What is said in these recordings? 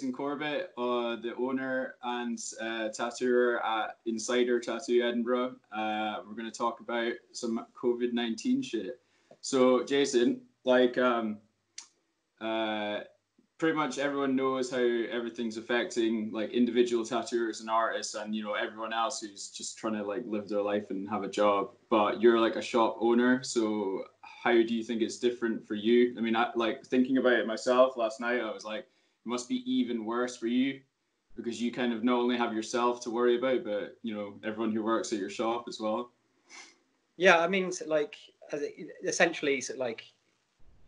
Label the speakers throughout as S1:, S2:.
S1: Jason Corbett, the owner and tattooer at Insider Tattoo Edinburgh. We're going to talk about some COVID-19 shit. So, Jason, like, pretty much everyone knows how everything's affecting like individual tattooers and artists, and you know everyone else who's just trying to like live their life and have a job. But you're like a shop owner, so how do you think it's different for you? I mean, like thinking about it myself last night, I was like, it must be even worse for you because you kind of not only have yourself to worry about, but you know everyone who works at your shop as well.
S2: Yeah, I mean, like essentially, like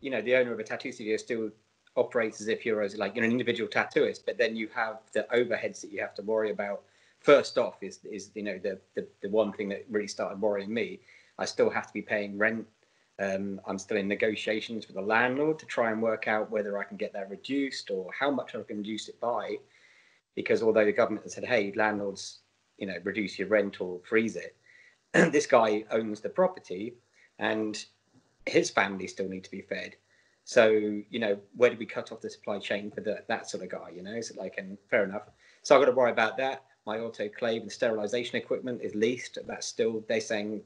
S2: you know, the owner of a tattoo studio still operates as if you're an individual tattooist, but then you have the overheads that you have to worry about. First off is you know the one thing that really started worrying me. I still have to be paying rent. I'm still in negotiations with the landlord to try and work out whether I can get that reduced or how much I can reduce it by, because although the government has said, hey, landlords, you know, reduce your rent or freeze it, this guy owns the property and his family still need to be fed. So, you know, where do we cut off the supply chain for that sort of guy, you know? So like, and fair enough. So I've got to worry about that. My autoclave and sterilization equipment is leased. That's still, they're saying,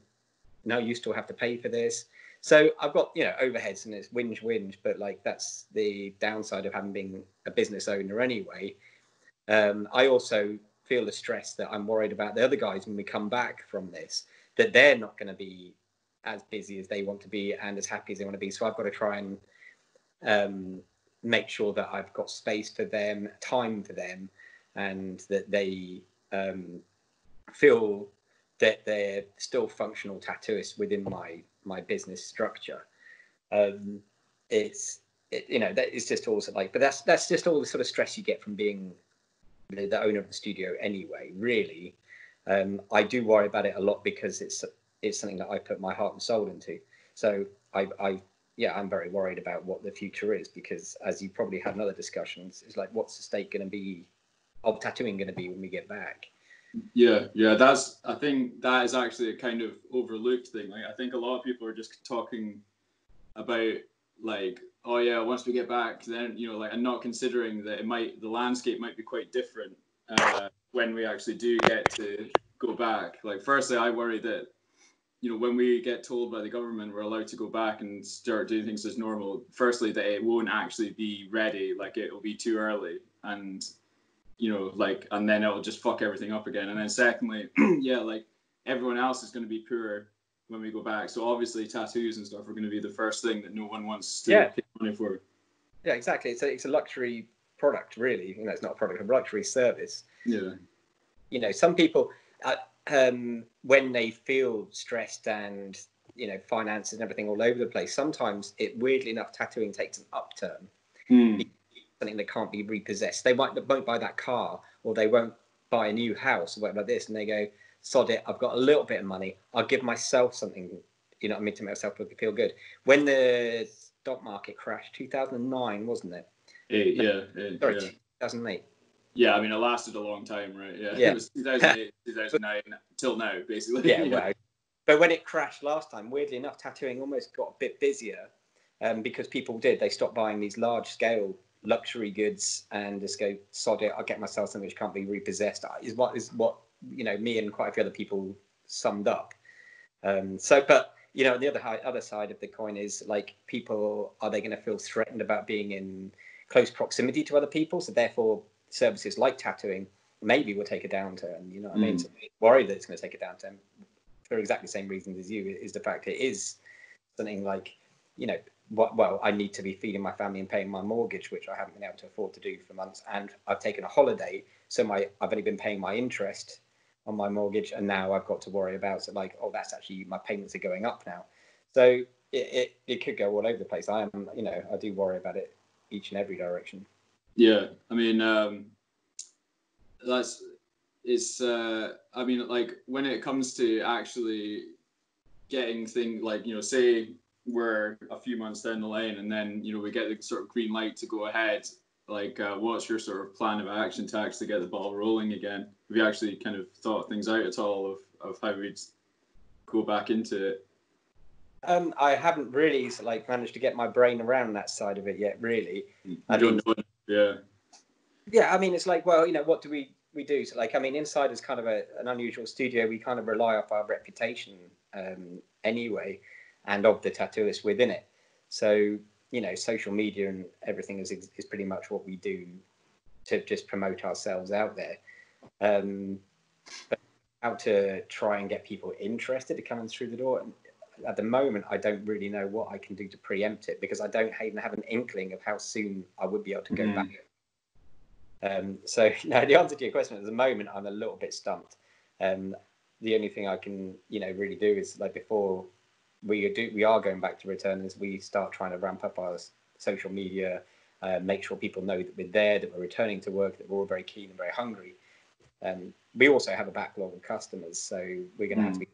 S2: no, you still have to pay for this. So I've got, you know, overheads and it's whinge, but like, that's the downside of having been a business owner anyway. I also feel the stress that I'm worried about the other guys when we come back from this, that they're not going to be as busy as they want to be and as happy as they want to be. So I've got to try and make sure that I've got space for them, time for them, and that they feel that they're still functional tattooists within my business structure. You know, that is just also like, but that's just all the sort of stress you get from being the owner of the studio anyway, really. I do worry about it a lot because it's something that I put my heart and soul into. So I'm very worried about what the future is, because as you probably had in other discussions, it's like, what's the state going to be of tattooing going to be when we get back?
S1: Yeah, I think that is actually a kind of overlooked thing. Like, I think a lot of people are just talking about like, oh yeah, once we get back, then, you know, like, and not considering that the landscape might be quite different when we actually do get to go back. Like, firstly, I worry that, you know, when we get told by the government we're allowed to go back and start doing things as normal, firstly, that it won't actually be ready, like it'll be too early, and, you know, like, and then it'll just fuck everything up again. And then secondly, yeah, like, everyone else is going to be poor when we go back. So obviously tattoos and stuff are going to be the first thing that no one wants to pay money for.
S2: Yeah, exactly. It's a luxury product, really. You know, it's not a product, a luxury service.
S1: Yeah.
S2: You know, some people... when they feel stressed and, you know, finances and everything all over the place, sometimes weirdly enough, tattooing takes an upturn. Something that can't be repossessed. They won't buy that car, or they won't buy a new house or whatever like this, and they go, sod it, I've got a little bit of money, I'll give myself something, you know what I mean, to make myself feel good. When the stock market crashed, 2009, wasn't it? 2008.
S1: Yeah, I mean, it lasted a long time, right? Yeah. It was 2008, 2009, till now, basically.
S2: Yeah, well, but when it crashed last time, weirdly enough, tattooing almost got a bit busier because they stopped buying these large-scale luxury goods and just go, sod it, I'll get myself something which can't be repossessed, is what you know, me and quite a few other people summed up. But, you know, the other side of the coin is, like, people, are they going to feel threatened about being in close proximity to other people? So therefore, services like tattooing maybe will take a downturn, you know what I mean? So worried that it's going to take a downturn for exactly the same reasons as you, is the fact it is something like, you know, I need to be feeding my family and paying my mortgage, which I haven't been able to afford to do for months, and I've taken a holiday, so I've only been paying my interest on my mortgage, and now I've got to worry about it, like, oh, that's actually, my payments are going up now. So it could go all over the place. I do worry about it each and every direction.
S1: Yeah, I mean, I mean, like, when it comes to actually getting things, like, you know, say we're a few months down the line and then, you know, we get the sort of green light to go ahead, like, what's your sort of plan of action to actually get the ball rolling again? Have you actually kind of thought things out at all of how we'd go back into it?
S2: I haven't really managed to get my brain around that side of it yet, really.
S1: I don't know. Yeah.
S2: Yeah, I mean, it's like, well, what do we do? So, like, I mean, Inside is kind of an unusual studio. We kind of rely off our reputation anyway, and of the tattooists within it. So, social media and everything is pretty much what we do to just promote ourselves out there. But how to try and get people interested in coming through the door. And at the moment, I don't really know what I can do to preempt it, because I don't even have an inkling of how soon I would be able to go back. So no, the answer to your question, at the moment, I'm a little bit stumped. The only thing I can, really do is, like, before we are going back to return, is we start trying to ramp up our social media, make sure people know that we're there, that we're returning to work, that we're all very keen and very hungry. We also have a backlog of customers, so we're going to have to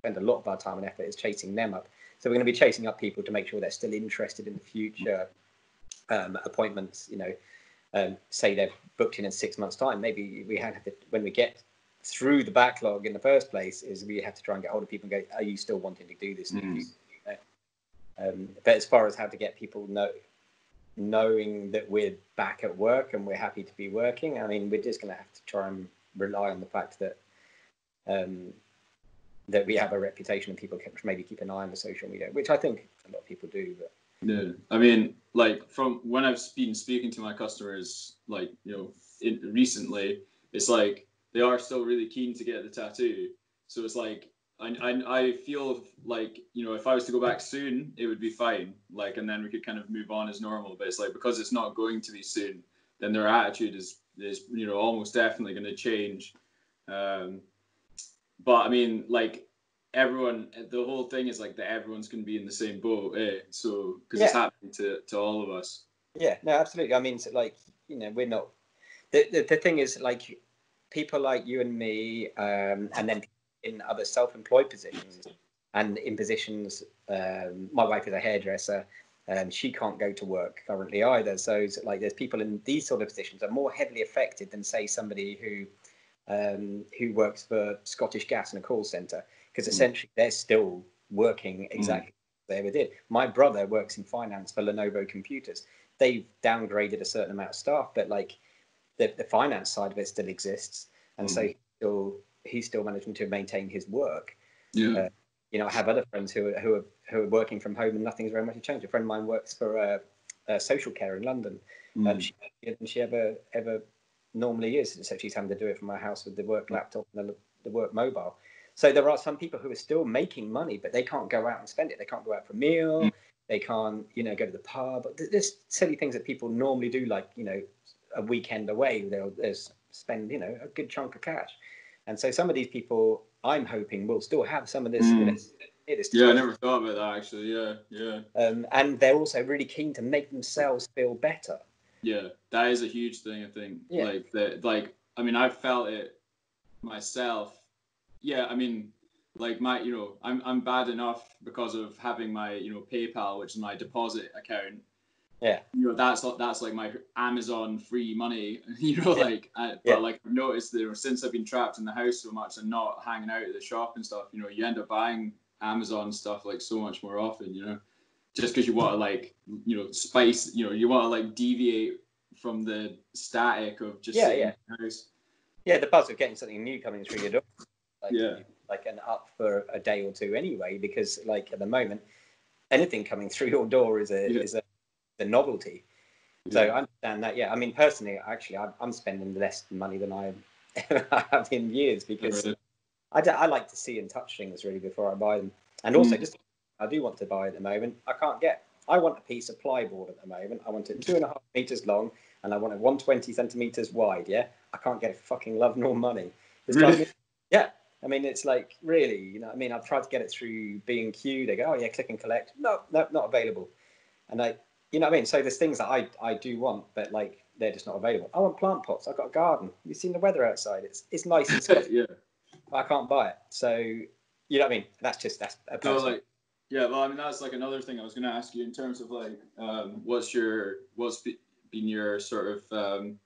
S2: spend a lot of our time and effort is chasing them up. So we're going to be chasing up people to make sure they're still interested in the future appointments. Say they've booked in 6 months' time. Maybe we have to, when we get through the backlog in the first place, is we have to try and get hold of people and go, are you still wanting to do this? But as far as how to get people knowing that we're back at work and we're happy to be working, I mean, we're just going to have to try and rely on the fact that that we have a reputation and people can maybe keep an eye on the social media, which I think a lot of people do. But
S1: yeah, I mean, like, from when I've been speaking to my customers, like, recently, it's like they are still really keen to get the tattoo. So it's like I feel like, if I was to go back soon, it would be fine, like, and then we could kind of move on as normal. But it's like, because it's not going to be soon, then their attitude is almost definitely going to change. But I mean, like, everyone, the whole thing is like that everyone's going to be in the same boat, so, because it's happening to all of us.
S2: Yeah, no, absolutely. I mean, so, like, we're not, the thing is, like, people like you and me, and then in other self-employed positions, and in positions, my wife is a hairdresser, she can't go to work currently either. So, like, there's people in these sort of positions are more heavily affected than, say, somebody who works for Scottish Gas in a call centre, because essentially they're still working exactly as they ever did. My brother works in finance for Lenovo Computers. They've downgraded a certain amount of staff, but, like, the finance side of it still exists, and so he's still managing to maintain his work. I have other friends who are working from home and nothing's very much changed. A friend of mine works for a social care in London. She ever normally is, so she's having to do it from her house with the work laptop and the work mobile. So there are some people who are still making money, but they can't go out and spend it. They can't go out for a meal. They can't, go to the pub. There's silly things that people normally do, like, a weekend away. They'll spend, a good chunk of cash. And so some of these people, I'm hoping, will still have some of this.
S1: I never thought about that, actually. Yeah.
S2: And they're also really keen to make themselves feel better.
S1: Yeah, that is a huge thing, I think.
S2: Yeah.
S1: I mean, I've felt it myself. Yeah, I mean, like, I'm bad enough because of having my, PayPal, which is my deposit account.
S2: Yeah.
S1: That's like my Amazon free money, like, but like, I've noticed that since I've been trapped in the house so much and not hanging out at the shop and stuff, you end up buying Amazon stuff, like, so much more often, just because you want to, like, spice, you want to, like, deviate from the static of just sitting in the house.
S2: Yeah, the buzz of getting something new coming through your door, like an up for a day or two anyway, because, like, at the moment, anything coming through your door is a novelty. So I understand that. Yeah, I mean, personally, actually, I'm spending less money than I have in years, because I like to see and touch things really before I buy them. And also, just, I do want to buy at the moment. I want a piece of plyboard at the moment. I want it 2.5 meters long, and I want it 120 centimeters wide. Yeah, I can't get fucking love nor money.
S1: Really?
S2: Yeah, I mean, it's like, really, I mean, I've tried to get it through B&Q. They go, oh yeah, click and collect. No, not available. And what I mean? So there's things that I do want, but, like, they're just not available. I want plant pots. I've got a garden. You've seen the weather outside. It's nice and stuff. I can't buy it. So, you know what I mean? That's a personal.
S1: So, like, well, I mean, that's, like, another thing I was going to ask you in terms of, like, what's been your sort of,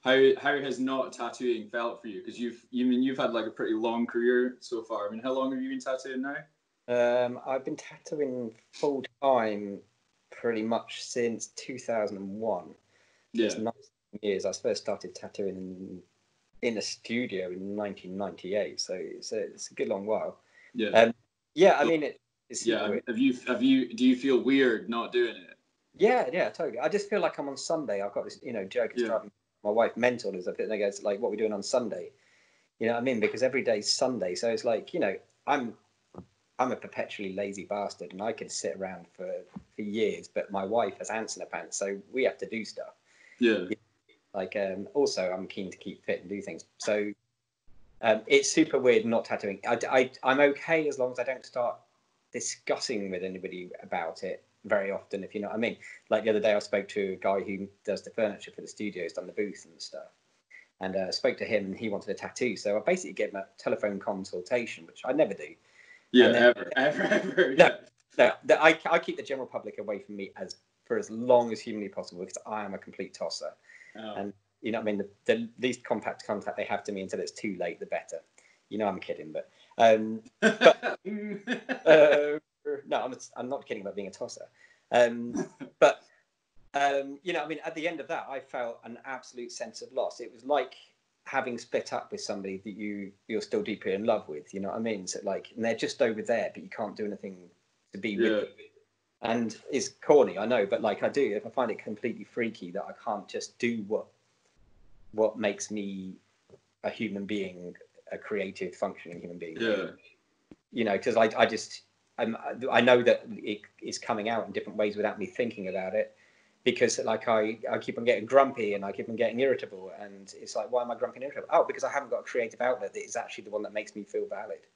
S1: how has not tattooing felt for you? Because you've had, like, a pretty long career so far. I mean, how long have you been tattooing now?
S2: I've been tattooing full time pretty much since 2001.
S1: Yeah.
S2: It's years. I first started tattooing in a studio in 1998, so it's a good long while.
S1: Yeah.
S2: Yeah, I mean it's
S1: yeah.
S2: weird.
S1: Do you feel weird not doing it?
S2: Yeah, totally. I just feel like I'm on Sunday. I've got this, joke. It's driving my wife mental. Is I think they go, it's like, what we're doing on Sunday. You know what I mean? Because every day's Sunday, so it's like, I'm a perpetually lazy bastard, and I could sit around for years. But my wife has ants in her pants, so we have to do stuff.
S1: Yeah.
S2: Like, also, I'm keen to keep fit and do things. So it's super weird not tattooing. I'm okay as long as I don't start discussing with anybody about it very often, if you know what I mean. Like the other day, I spoke to a guy who does the furniture for the studios, done the booth and stuff, and spoke to him, and he wanted a tattoo. So I basically gave him a telephone consultation, which I never do.
S1: Yeah,
S2: then,
S1: ever.
S2: No, I keep the general public away from me for as long as humanly possible, because I am a complete tosser.
S1: Oh.
S2: And you know what I mean, the least contact they have to me until it's too late, the better. I'm kidding, but no, I'm not kidding about being a tosser. But you know, I mean, at the end of that, I felt an absolute sense of loss. It was like having split up with somebody that you're still deeply in love with. You know what I mean? So like, and they're just over there, but you can't do anything to be with them. And it's corny, I know, but like I do, if I find it completely freaky that I can't just do what makes me a human being, a creative, functioning human being.
S1: Yeah.
S2: You know, because I know that it is coming out in different ways without me thinking about it, because like I keep on getting grumpy and I keep on getting irritable, and it's like, why am I grumpy and irritable? Oh, because I haven't got a creative outlet that is actually the one that makes me feel valid.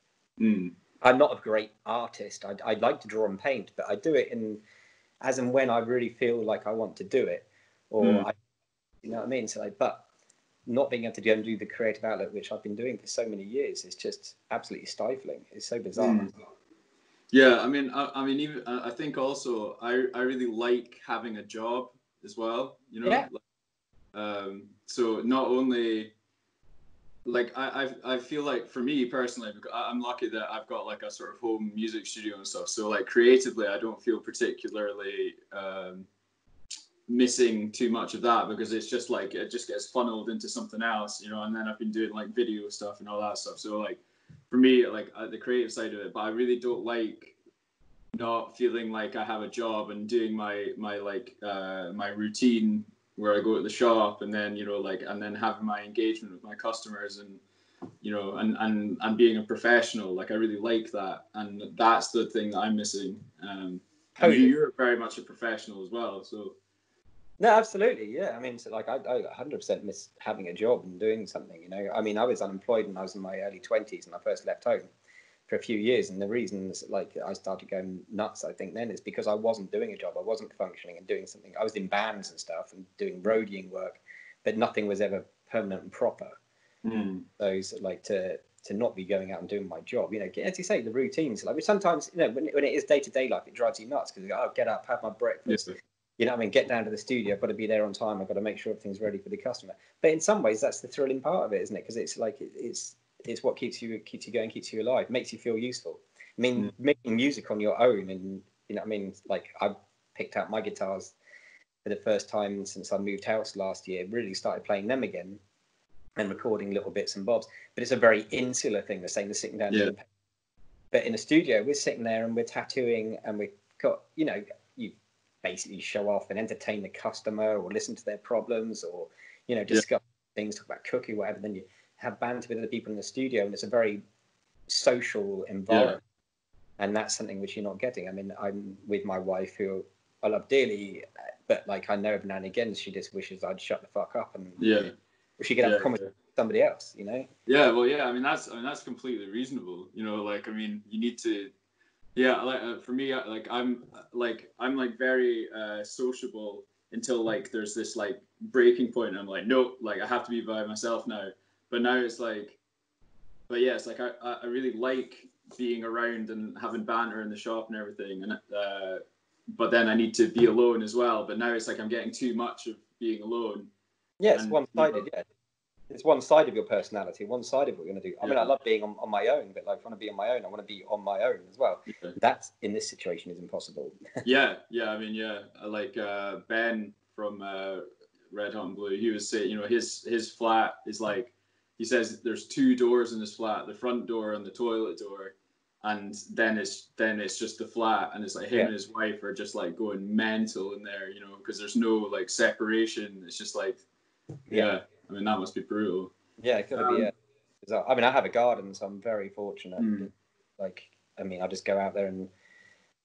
S2: I'm not a great artist. I'd like to draw and paint, but I do it as and when I really feel like I want to do it, or you know what I mean. So like, but not being able to go and do the creative outlet, which I've been doing for so many years, is just absolutely stifling. It's so bizarre.
S1: Yeah, I mean, even I think also I really like having a job as well. You know,
S2: Yeah.
S1: So not only like I feel like for me personally, because I'm lucky that I've got like a sort of home music studio and stuff. So like creatively, I don't feel particularly missing too much of that, because it's just like it just gets funneled into something else, you know. And then I've been doing like video stuff and all that stuff. So like for me, like the creative side of it, but I really don't like not feeling like I have a job and doing my routine where I go to the shop, and then, you know, like, and then having my engagement with my customers, and, you know, and being a professional. Like I really like that, and that's the thing that I'm missing. And you're very much a professional as well, so.
S2: No, absolutely, yeah. I mean, so like I 100% miss having a job and doing something. You know, I mean, I was unemployed when I was in my early 20s, and I first left home for a few years. And the reasons like I started going nuts, I think, then is because I wasn't doing a job. I wasn't functioning and doing something. I was in bands and stuff and doing roadieing work, but nothing was ever permanent and proper. Those like to not be going out and doing my job, you know, as you say, the routines, like sometimes, you know, when it is day-to-day life, it drives you nuts, because I'll get up, have my breakfast, you know what I mean, get down to the studio, I've got to be there on time, I've got to make sure everything's ready for the customer. But in some ways, that's the thrilling part of it, isn't it? Because it's like it's what keeps you going, keeps you alive, makes you feel useful. I mean, making music on your own, and you know what I mean, like I picked out my guitars for the first time since I moved house last year, really started playing them again and recording little bits and bobs. But it's a very insular thing, the same as sitting down doing. But in a studio, we're sitting there and we're tattooing, and we've got, you know, you basically show off and entertain the customer, or listen to their problems, or, you know, discuss things, talk about cooking, whatever. Then you have banter with other people in the studio, and it's a very social environment. And that's something which you're not getting. I mean, I'm with my wife, who I love dearly, but like I know every now and again she just wishes I'd shut the fuck up, and she could have a conversation with somebody else, you know.
S1: Yeah, well, yeah. I mean, that's completely reasonable. You know, like, I mean, you need to. Yeah, like for me, I'm very sociable until like there's this like breaking point, and I'm like, no, like I have to be by myself now. But now it's like, but yeah, it's like I really like being around and having banter in the shop and everything, and but then I need to be alone as well. But now it's like I'm getting too much of being alone.
S2: Yeah, it's one-sided. Yeah, it's one side of your personality, one side of what you're going to do. I mean, I love being on my own, but like, if I want to be on my own, I want to be on my own as well. That in this situation is impossible.
S1: yeah. I mean, like Ben Red Hot and Blue. He was saying, you know, his flat is like, he says there's 2 doors in his flat, the front door and the toilet door, and then it's just the flat, and it's like him and his wife are just like going mental in there, you know, because there's no like separation. It's just like, I mean, that must be brutal.
S2: Yeah, it's gotta be. I mean, I have a garden, so I'm very fortunate. Like, I mean, I just go out there and,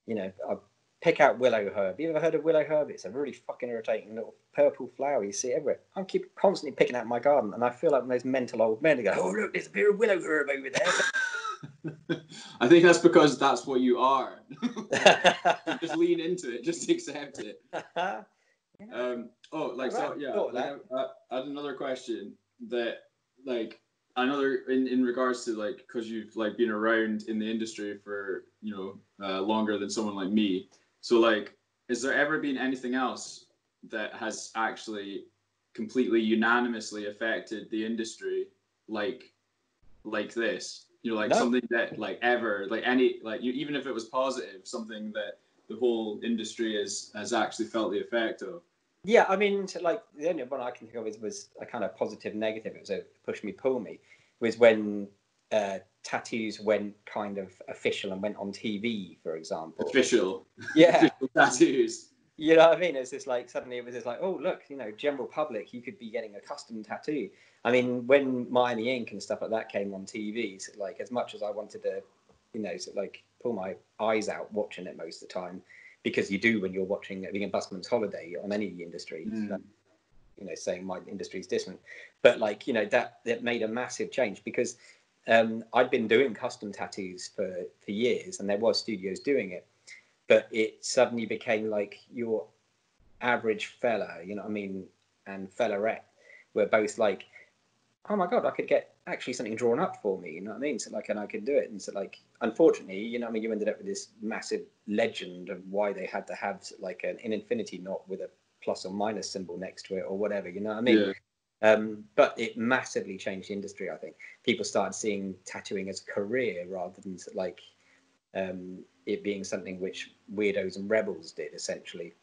S2: you know, I pick out willow herb. You ever heard of willow herb? It's a really fucking irritating little purple flower. You see it everywhere. I keep constantly picking out my garden, and I feel like those mental old men who go, "Oh look, there's a bit of willow herb over there."
S1: I think that's because that's what you are. Just lean into it. Just accept it. I had another question that, like, in regards to, like, because you've like been around in the industry for, you know, longer than someone like me. So, like, is there ever been anything else that has actually completely unanimously affected the industry, like this? You know, like something that, like, ever, like any, like, even if it was positive, something that the whole industry has actually felt the effect of.
S2: Yeah, I mean, like, the only one I can think of was a kind of positive negative. It was a push me, pull me, was when tattoos went kind of official and went on TV, for example.
S1: Official.
S2: Yeah.
S1: Official tattoos.
S2: You know what I mean? It's just like, suddenly it was just like, oh, look, you know, general public, you could be getting a custom tattoo. I mean, when Miami Ink and stuff like that came on TV, so, like, as much as I wanted to, you know, sort of like pull my eyes out watching it most of the time, because you do when you're watching being a busman's holiday on any industry, you know, saying my industry is different. But, like, you know, that made a massive change, because I'd been doing custom tattoos for years, and there was studios doing it. But it suddenly became like your average fella, you know what I mean, and fellarette were both like, oh my God, I could get actually something drawn up for me, you know what I mean? So, like, and I could do it. And so, like, unfortunately, you know what I mean, you ended up with this massive legend of why they had to have, like, an infinity knot with a plus or minus symbol next to it or whatever, you know what I mean? Yeah. But it massively changed the industry, I think. People started seeing tattooing as a career rather than, like, it being something which weirdos and rebels did, essentially.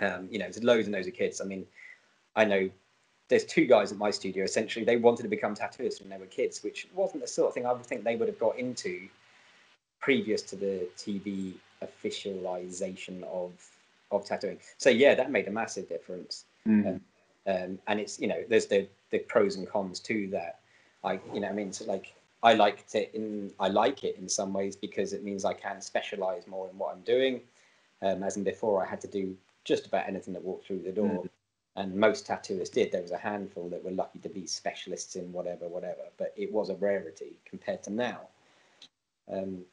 S2: You know, there's loads and loads of kids. I mean, I know there's 2 guys at my studio, essentially. They wanted to become tattooists when they were kids, which wasn't the sort of thing I would think they would have got into previous to the TV officialization of tattooing. So, yeah, that made a massive difference. And it's, you know, there's the pros and cons to that. You know, I mean, so, like, I like it in some ways because it means I can specialize more in what I'm doing. As in before, I had to do just about anything that walked through the door. And most tattooists did. There was a handful that were lucky to be specialists in whatever. But it was a rarity compared to now.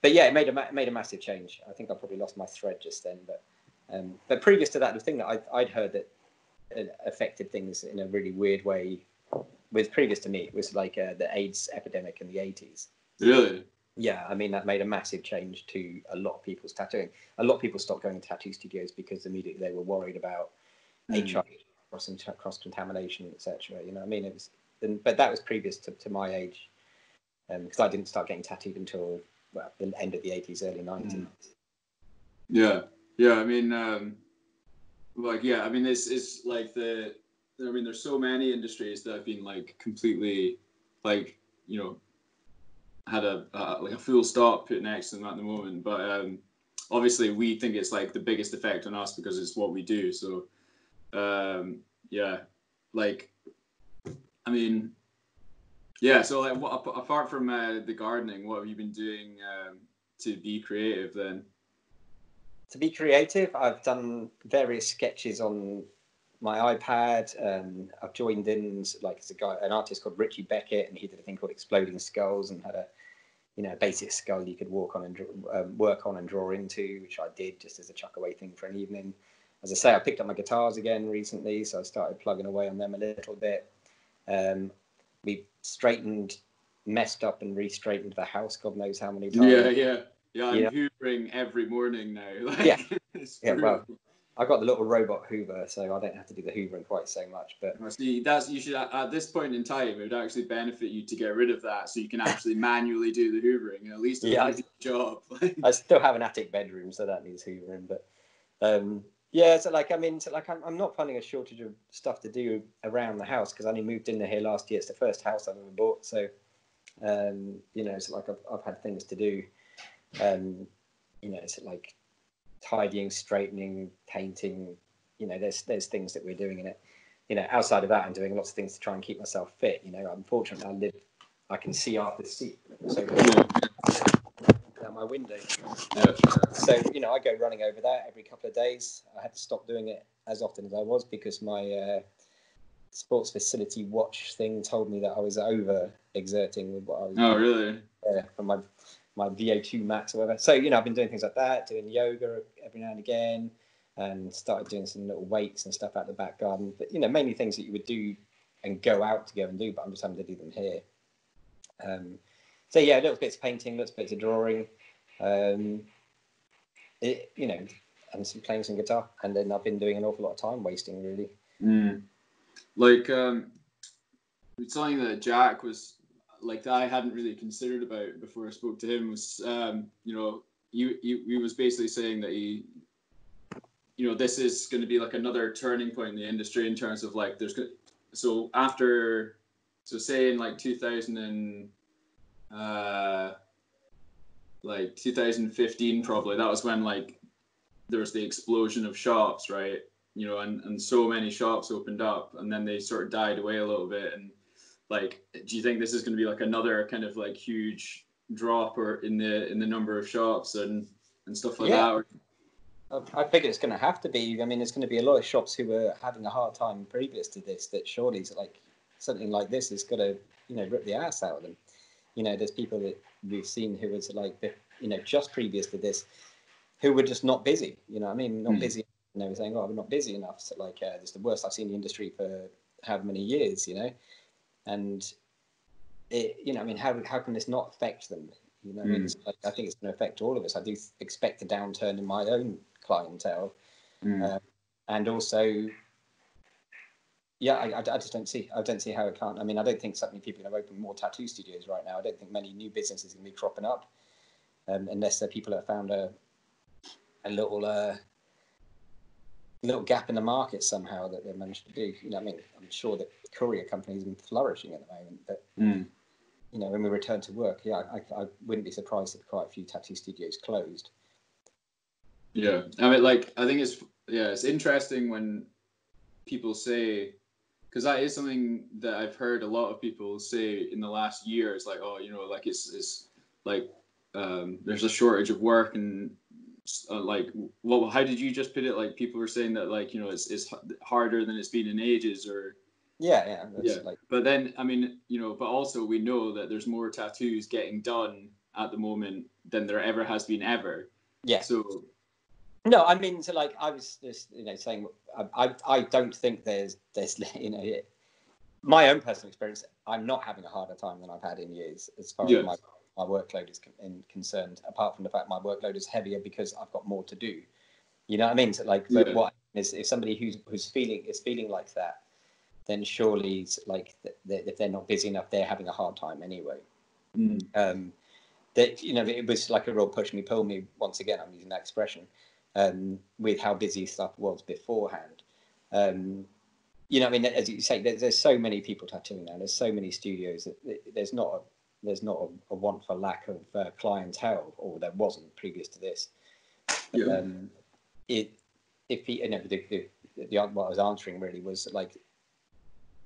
S2: But yeah, it made a massive change. I think I probably lost my thread just then. But previous to that, the thing that I'd heard that affected things in a really weird way, with previous to me, it was like the AIDS epidemic in the 80s.
S1: Really?
S2: Yeah, I mean, that made a massive change to a lot of people's tattooing. A lot of people stopped going to tattoo studios because immediately they were worried about HIV, cross-contamination, etc. You know what I mean? But that was previous to my age, because I didn't start getting tattooed until, well, the end of the 80s, early 90s.
S1: Yeah. I mean, I mean, it's like I mean, there's so many industries that have been, like, completely, like, you know, had a full stop put next to them at the moment. But obviously, we think it's, like, the biggest effect on us because it's what we do. So, like, I mean, yeah. So, like, apart from the gardening, what have you been doing to be creative then?
S2: To be creative, I've done various sketches on my iPad. I've joined in, like, an artist called Richie Beckett, and he did a thing called Exploding Skulls, and had a basic skull you could work on and draw into, which I did just as a chuck away thing for an evening. As I say, I picked up my guitars again recently, so I started plugging away on them a little bit. We messed up and re-straightened the house, God knows how many times.
S1: Yeah, I'm hoovering every morning now. Like,
S2: yeah. Well, I've got the little robot Hoover, so I don't have to do the hoovering quite so much. But
S1: see, you should, at this point in time, it would actually benefit you to get rid of that, so you can actually manually do the hoovering, and at least it'll do the job.
S2: I still have an attic bedroom, so that needs hoovering. But Yeah, so like, I mean, so like, I'm not finding a shortage of stuff to do around the house because I only moved in here last year. It's the first house I've ever bought, so you know, it's like I've had things to do. You know, it's like tidying, straightening, painting. You know, there's things that we're doing in it. You know, outside of that, I'm doing lots of things to try and keep myself fit. You know, unfortunately, I can see out the seat, so out my window. So, you know, I go running over that every couple of days. I had to stop doing it as often as I was because my sports facility watch thing told me that I was over exerting with what I was
S1: doing. Oh, really?
S2: From my VO2 max or whatever. So, you know, I've been doing things like that, doing yoga every now and again, and started doing some little weights and stuff out the back garden. But, you know, mainly things that you would do and go out to go and do, but I'm just having to do them here. So, yeah, little bits of painting, little bits of drawing, you know, and playing some guitar. And then I've been doing an awful lot of time wasting, really.
S1: Like, something that Jack was, like, that I hadn't really considered about before I spoke to him was, you know, he was basically saying that he, you know, this is going to be like another turning point in the industry in terms of like, so say in like 2015 probably, that was when like there was the explosion of shops, right? You know, and so many shops opened up and then they sort of died away a little bit. And like, do you think this is going to be like another kind of like huge drop or in the number of shops and stuff like that? Or...
S2: I figure it's going to have to be. I mean, there's going to be a lot of shops who were having a hard time previous to this. That surely, like something like this is going to, you know, rip the ass out of them. You know, there's people that we've seen who was like, you know, just previous to this, who were just not busy. You know, I mean, not busy. You know, saying, "Oh, we're not busy enough." So like, it's the worst I've seen in the industry for however many years. You know, and it, you know, I mean, how can this not affect them? You know, I mean, like, I think it's going to affect all of us. I do expect a downturn in my own clientele, and also, yeah, I just don't see how it can't. I mean, I don't think so many people have opened more tattoo studios right now. I don't think many new businesses are going to be cropping up, unless they're people that have found a little gap in the market somehow that they've managed to do. You know, I mean, I'm sure that courier companies are flourishing at the moment, but you know, when we return to work, yeah, I wouldn't be surprised if quite a few tattoo studios closed.
S1: Yeah, I mean, like, I think it's interesting when people say, because that is something that I've heard a lot of people say in the last year. It's like, oh, you know, like it's like there's a shortage of work and like, well, how did you just put it? Like, people were saying that, like, you know, it's harder than it's been in ages, or yeah. Like... But then, I mean, you know, but also we know that there's more tattoos getting done at the moment than there ever has been ever.
S2: Yeah.
S1: So.
S2: No, I mean, so like I was just, you know, saying, I don't think there's, you know, my own personal experience, I'm not having a harder time than I've had in years as far as my workload is concerned, apart from the fact my workload is heavier because I've got more to do. You know what I mean? So like, but what is, if somebody who's feeling like that, then surely, like, if they're not busy enough, they're having a hard time anyway. That, you know, it was like a real push me, pull me, once again, I'm using that expression, with how busy stuff was beforehand. You know, I mean, as you say, there's so many people tattooing now. There's so many studios that there's not a want for lack of clientele, or there wasn't previous to this. Yeah. What I was answering really was like,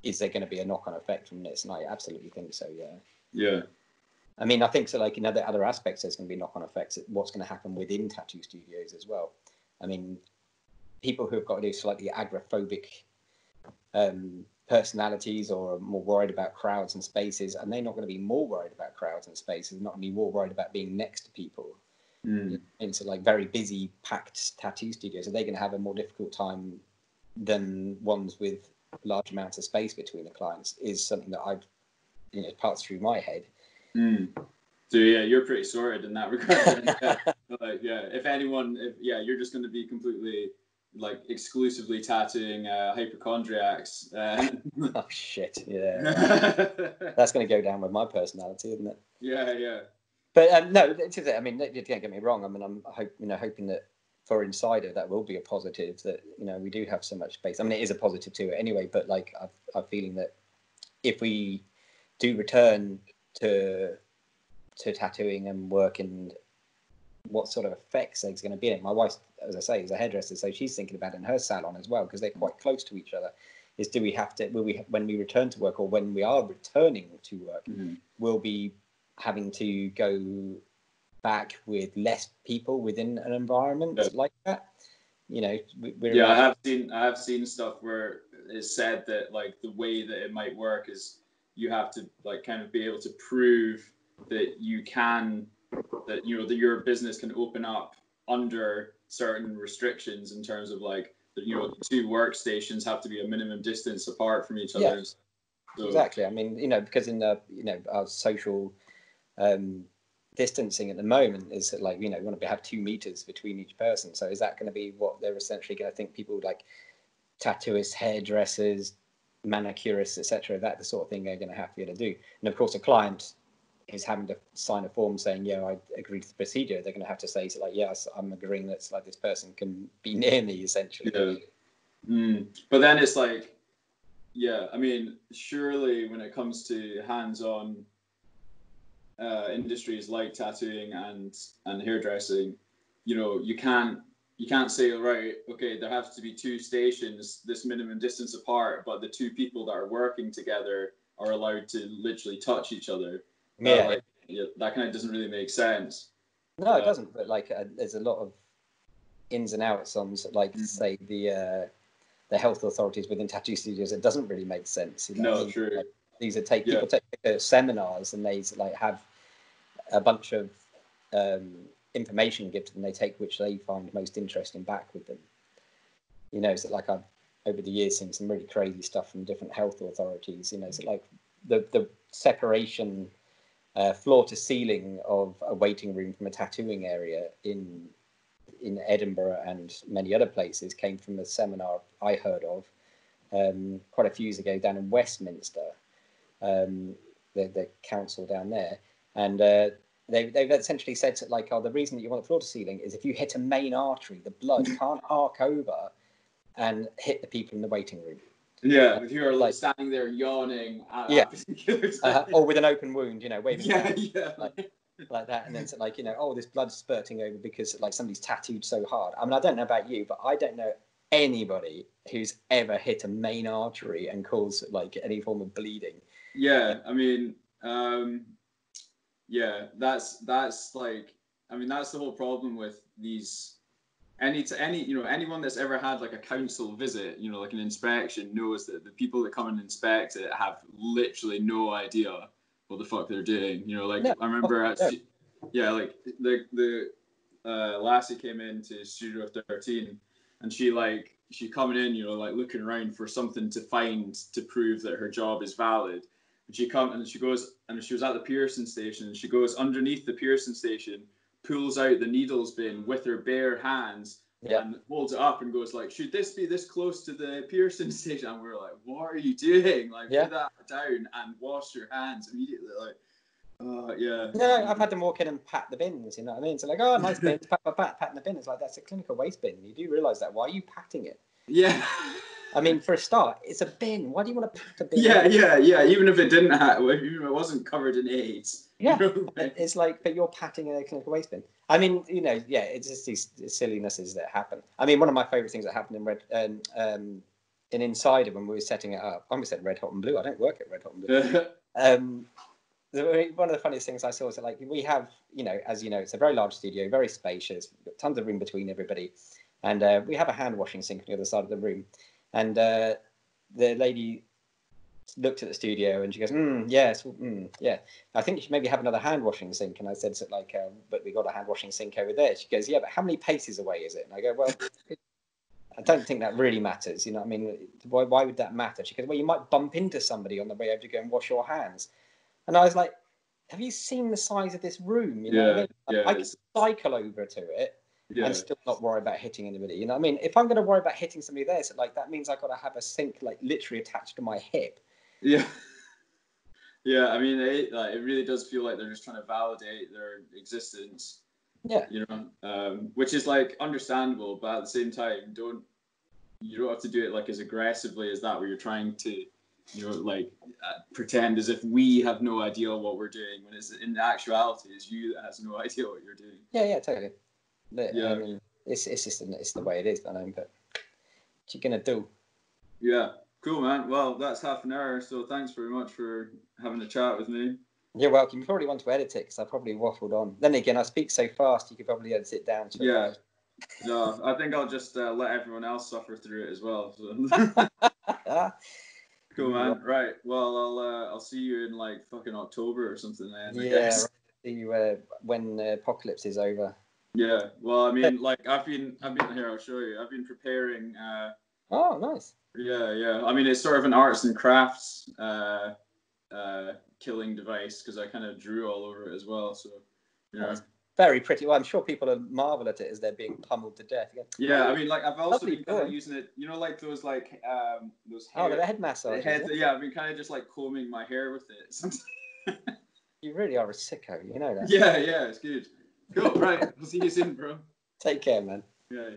S2: is there going to be a knock-on effect from this? And I absolutely think so. Yeah.
S1: Yeah.
S2: I mean, I think so. Like in other aspects, there's going to be knock-on effects. What's going to happen within tattoo studios as well? I mean, people who have got to do slightly agoraphobic personalities, or are more worried about crowds and spaces, and they're not going to be more worried about crowds and spaces. Not going to be more worried about being next to people. Into like very busy, packed tattoo studios. Are they going to have a more difficult time than ones with large amounts of space between the clients? Is something that I've, you know, passed through my head.
S1: So yeah, you're pretty sorted in that regard. Like, if anyone, you're just going to be completely, like, exclusively tattooing hypochondriacs.
S2: Oh shit! Yeah, that's going to go down with my personality, isn't it?
S1: Yeah.
S2: But no, I mean, don't get me wrong. I mean, I'm hoping that for Insider, that will be a positive, that, you know, we do have so much space. I mean, it is a positive to it anyway, but like I'm feeling that if we do return to tattooing and work, and what sort of effects there's going to be in it. My wife, as I say, is a hairdresser, so she's thinking about it in her salon as well, because they're quite close to each other. Is, do we have to, when we return to work, or when we are returning to work, we'll be having to go back with less people within an environment like that? You know,
S1: I have seen stuff where it's said that like the way that it might work is you have to like kind of be able to prove that you can, that, you know, that your business can open up under certain restrictions in terms of like, you know, two workstations have to be a minimum distance apart from each other. So,
S2: exactly. I mean, you know, because in the, you know, our social distancing at the moment is that, like, you know, we want to have 2 meters between each person. So is that going to be what they're essentially going to think people like tattooists, hairdressers, manicurists, etc., that the sort of thing they're going to have to be able to do? And of course, a client is having to sign a form saying, yeah, I agree to the procedure. They're going to have to say, so like, yes, I'm agreeing that like this person can be near me, essentially.
S1: But then it's like, yeah, I mean, surely when it comes to hands-on industries like tattooing and hairdressing, you know, you can't say, right, okay, there have to be 2 stations this minimum distance apart, but the 2 people that are working together are allowed to literally touch each other. That kind of doesn't really make sense.
S2: No, it doesn't. But like, there's a lot of ins and outs on, like, say the health authorities within tattoo studios. It doesn't really make sense. You know?
S1: No,
S2: I mean,
S1: true.
S2: Like, these are people take seminars, and they like have a bunch of information given to them. They take which they find most interesting back with them. You know, so like, I've over the years seen some really crazy stuff from different health authorities. You know, so like the separation floor to ceiling of a waiting room from a tattooing area in Edinburgh and many other places came from a seminar I heard of quite a few years ago down in Westminster, the council down there, and they've essentially said that, like, the reason that you want the floor to ceiling is if you hit a main artery, the blood can't arc over and hit the people in the waiting room.
S1: Yeah, if you're like standing there yawning at a particular time.
S2: Or with an open wound, you know, waving like that, and then it's like, you know, oh, this blood's spurting over because like somebody's tattooed so hard. I mean, I don't know about you, but I don't know anybody who's ever hit a main artery and caused like any form of bleeding.
S1: Yeah, I mean, that's like, I mean, that's the whole problem with these. Anyone that's ever had like a council visit, you know, like an inspection, knows that the people that come and inspect it have literally no idea what the fuck they're doing. You know, like, I remember like the lassie came into Studio 13, and she coming in, you know, like looking around for something to find to prove that her job is valid. And she goes, and she was at the piercing station, and she goes underneath the piercing station, pulls out the needles bin with her bare hands and holds it up and goes like, should this be this close to the piercing station? And we're like, what are you doing? Like, put that down and wash your hands immediately. Like, no,
S2: I've had them walk in and pat the bins, you know what I mean? So like, oh, nice bin, patting the bin. It's like, that's a clinical waste bin. You do realise that. Why are you patting it?
S1: Yeah.
S2: I mean, for a start, it's a bin. Why do you want to pat a bin?
S1: Yeah. Even if it didn't have, even if it wasn't covered in AIDS.
S2: Yeah, it's like, but you're patting a clinical waste bin. I mean, you know, it's just these sillinesses that happen. I mean, one of my favourite things that happened in Insider when we were setting it up. I almost said Red Hot and Blue. I don't work at Red Hot and Blue. One of the funniest things I saw is that, like, we have, you know, as you know, it's a very large studio, very spacious, tons of room between everybody, and we have a hand washing sink on the other side of the room, and the lady looked at the studio and she goes, yes, I think you should maybe have another hand washing sink. And I said, so like, but we got a hand washing sink over there. She goes, yeah, but how many paces away is it? And I go, well, I don't think that really matters. You know what I mean? Why would that matter? She goes, well, you might bump into somebody on the way over to go and wash your hands. And I was like, have you seen the size of this room? You know what I mean? I can cycle over to it and still not worry about hitting anybody. You know what I mean? If I'm going to worry about hitting somebody there, so like, that means I've got to have a sink like literally attached to my hip.
S1: Yeah. I mean, it really does feel like they're just trying to validate their existence
S2: Yeah.
S1: You know, which is like understandable, but at the same time, you don't have to do it like as aggressively as that, where you're trying to, you know, like pretend as if we have no idea what we're doing, when it's in actuality it's you that has no idea what you're doing.
S2: Yeah, totally.
S1: Yeah.
S2: I mean, it's just it's the way it is, I know, but what you gonna do?
S1: Yeah, cool, man. Well, that's half an hour, so thanks very much for having a chat with me.
S2: You're welcome. You probably want to edit it because I probably waffled on. Then again, I speak so fast, you could probably edit it down to
S1: Yeah. No, I think I'll just let everyone else suffer through it as well. So. Cool, man. Right. Well, I'll see you in like fucking October or something, then. I guess.
S2: Right. See you when Apocalypse is over.
S1: Yeah. Well, I mean, like I've been here. I'll show you. I've been preparing.
S2: Oh, nice.
S1: Yeah. I mean, it's sort of an arts and crafts killing device, because I kind of drew all over it as well. So, you know.
S2: Very pretty. Well, I'm sure people will marvel at it as they're being pummeled to death again.
S1: Yeah, I mean, like I've also been kind of using it, you know, like those those hair,
S2: the head massages.
S1: Yeah, I've been kind of just like combing my hair with it.
S2: You really are a sicko, you know that.
S1: Yeah, it's good. Cool, right. I'll see you soon, bro.
S2: Take care, man.
S1: Yeah.